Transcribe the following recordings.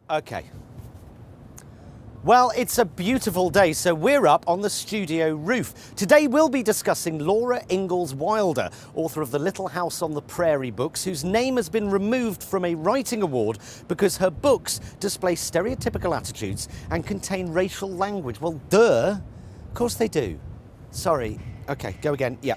Okay. Well, it's a beautiful day, so we're up on the studio roof. Today we'll be discussing Laura Ingalls Wilder, author of the Little House on the Prairie books, whose name has been removed from a writing award because her books display stereotypical attitudes and contain racial language. Well, duh. Of course they do. Sorry. Okay, go again. Yeah.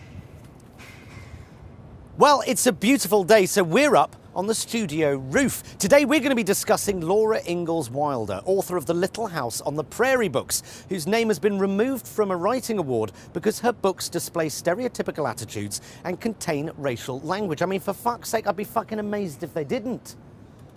Well, it's a beautiful day, so we're up on the studio roof. Today we're going to be discussing Laura Ingalls Wilder, author of the Little House on the Prairie books, whose name has been removed from a writing award because her books display stereotypical attitudes and contain racial language. I mean, for fuck's sake, I'd be fucking amazed if they didn't,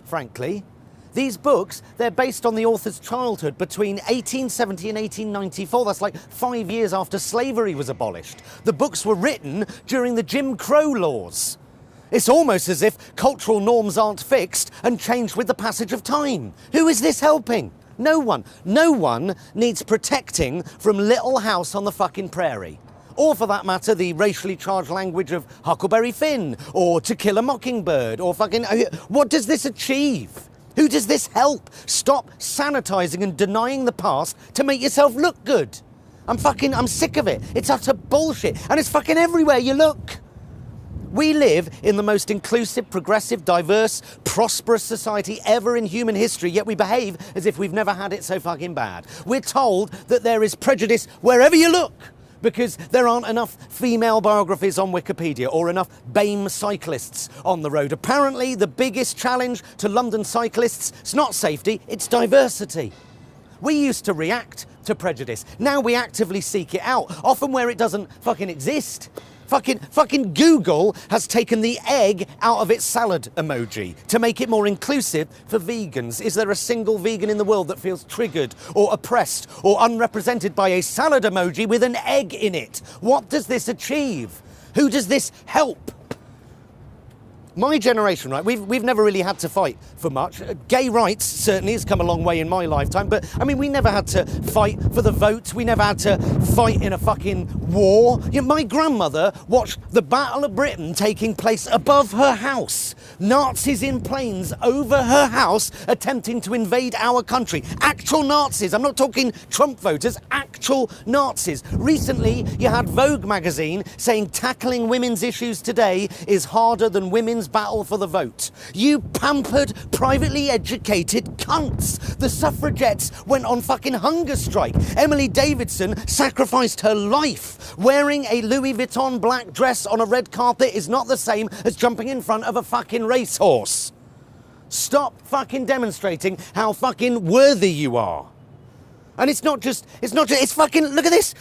frankly. These books, they're based on the author's childhood between 1870 and 1894. That's like 5 years after slavery was abolished. The books were written during the Jim Crow laws. It's almost as if cultural norms aren't fixed and change with the passage of time. Who is this helping? No one. No one needs protecting from Little House on the fucking Prairie. Or for that matter, the racially charged language of Huckleberry Finn, or To Kill a Mockingbird, or fucking... What does this achieve? Who does this help? Stop sanitising and denying the past to make yourself look good. I'm sick of it. It's utter bullshit. And it's fucking everywhere you look. We live in the most inclusive, progressive, diverse, prosperous society ever in human history, yet we behave as if we've never had it so fucking bad. We're told that there is prejudice wherever you look because there aren't enough female biographies on Wikipedia or enough BAME cyclists on the road. Apparently, the biggest challenge to London cyclists is not safety, it's diversity. We used to react to prejudice. Now we actively seek it out, often where it doesn't fucking exist. Fucking Google has taken the egg out of its salad emoji to make it more inclusive for vegans. Is there a single vegan in the world that feels triggered or oppressed or unrepresented by a salad emoji with an egg in it? What does this achieve? Who does this help? My generation, right, we've never really had to fight for much. Gay rights certainly has come a long way in my lifetime, but I mean, we never had to fight for the vote. We never had to fight in a fucking war. You know, my grandmother watched the Battle of Britain taking place above her house. Nazis in planes over her house attempting to invade our country. Actual Nazis. I'm not talking Trump voters, actual Nazis. Recently, you had Vogue magazine saying tackling women's issues today is harder than women's battle for the vote. You pampered, privately educated cunts. The suffragettes went on fucking hunger strike. Emily Davidson sacrificed her life. Wearing a Louis Vuitton black dress on a red carpet is not the same as jumping in front of a fucking racehorse. Stop fucking demonstrating how fucking worthy you are. And it's fucking, look at this,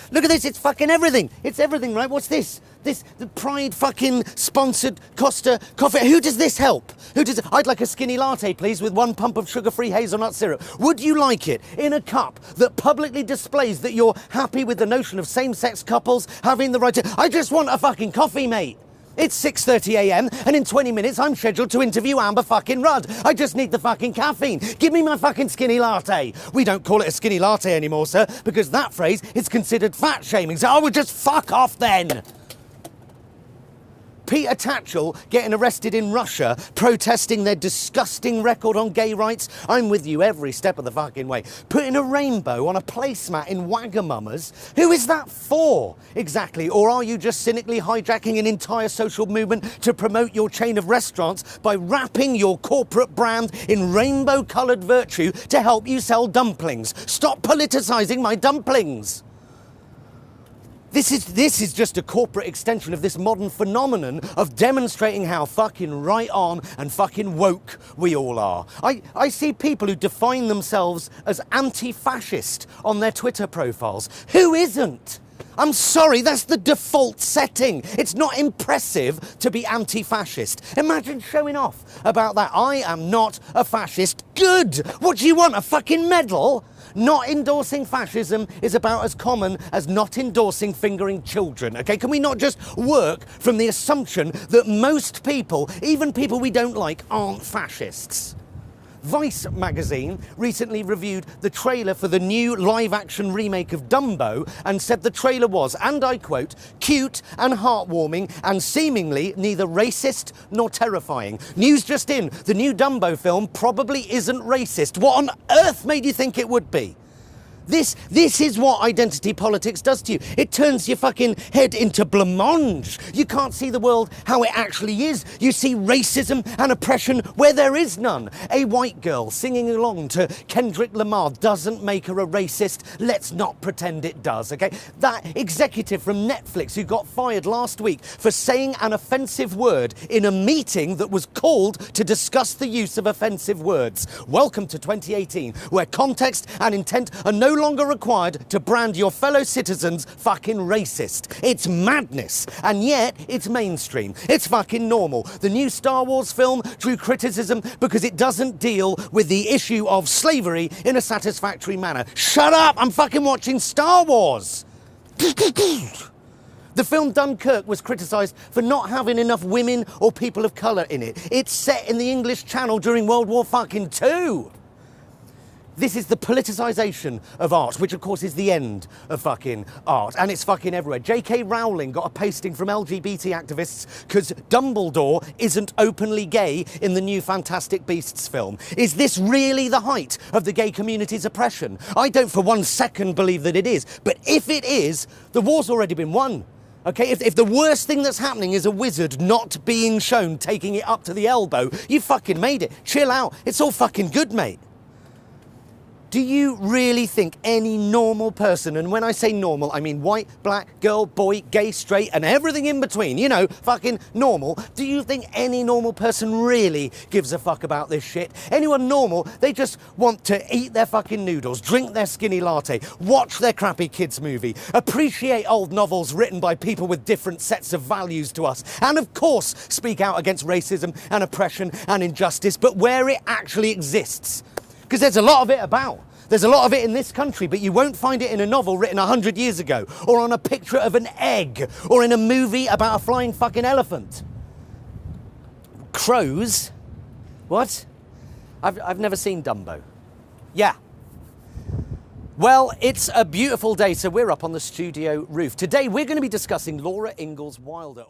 it's fucking everything. It's everything, right? What's this? The Pride fucking sponsored Costa coffee. Who does this help? I'd like a skinny latte, please, with 1 pump of sugar-free hazelnut syrup. Would you like it in a cup that publicly displays that you're happy with the notion of same-sex couples having the right to... I just want a fucking coffee, mate. It's 6:30 a.m. and in 20 minutes I'm scheduled to interview Amber fucking Rudd. I just need the fucking caffeine. Give me my fucking skinny latte. We don't call it a skinny latte anymore, sir, because that phrase is considered fat shaming. So I would just fuck off then. Peter Tatchell getting arrested in Russia, protesting their disgusting record on gay rights. I'm with you every step of the fucking way. Putting a rainbow on a placemat in Wagamama's. Who is that for, exactly? Or are you just cynically hijacking an entire social movement to promote your chain of restaurants by wrapping your corporate brand in rainbow-coloured virtue to help you sell dumplings? Stop politicising my dumplings. This is just a corporate extension of this modern phenomenon of demonstrating how fucking right on and fucking woke we all are. I see people who define themselves as anti-fascist on their Twitter profiles. Who isn't? I'm sorry, that's the default setting. It's not impressive to be anti-fascist. Imagine showing off about that. I am not a fascist. Good! What do you want, a fucking medal? Not endorsing fascism is about as common as not endorsing fingering children, okay? Can we not just work from the assumption that most people, even people we don't like, aren't fascists? Vice magazine recently reviewed the trailer for the new live-action remake of Dumbo and said the trailer was, and I quote, cute and heartwarming and seemingly neither racist nor terrifying. News just in, the new Dumbo film probably isn't racist. What on earth made you think it would be? This is what identity politics does to you. It turns your fucking head into blancmange. You can't see the world how it actually is. You see racism and oppression where there is none. A white girl singing along to Kendrick Lamar doesn't make her a racist. Let's not pretend it does, okay? That executive from Netflix who got fired last week for saying an offensive word in a meeting that was called to discuss the use of offensive words. Welcome to 2018, where context and intent are no longer required to brand your fellow citizens fucking racist. It's madness, and yet it's mainstream. It's fucking normal. The new Star Wars film drew criticism because it doesn't deal with the issue of slavery in a satisfactory manner. Shut up! I'm fucking watching Star Wars! The film Dunkirk was criticised for not having enough women or people of colour in it. It's set in the English Channel during World War II. This is the politicisation of art, which of course is the end of fucking art, and it's fucking everywhere. J.K. Rowling got a pasting from LGBT activists because Dumbledore isn't openly gay in the new Fantastic Beasts film. Is this really the height of the gay community's oppression? I don't for 1 second believe that it is, but if it is, the war's already been won. Okay, if the worst thing that's happening is a wizard not being shown taking it up to the elbow, you fucking made it. Chill out. It's all fucking good, mate. Do you really think any normal person, and when I say normal, I mean white, black, girl, boy, gay, straight, and everything in between, you know, fucking normal, do you think any normal person really gives a fuck about this shit? Anyone normal, they just want to eat their fucking noodles, drink their skinny latte, watch their crappy kids movie, appreciate old novels written by people with different sets of values to us, and of course speak out against racism and oppression and injustice, but where it actually exists. Because there's a lot of it about. There's a lot of it in this country, but you won't find it in a novel written 100 years ago, or on a picture of an egg, or in a movie about a flying fucking elephant. Crows? What? I've never seen Dumbo. Yeah. Well, it's a beautiful day, so we're up on the studio roof. Today we're going to be discussing Laura Ingalls Wilder.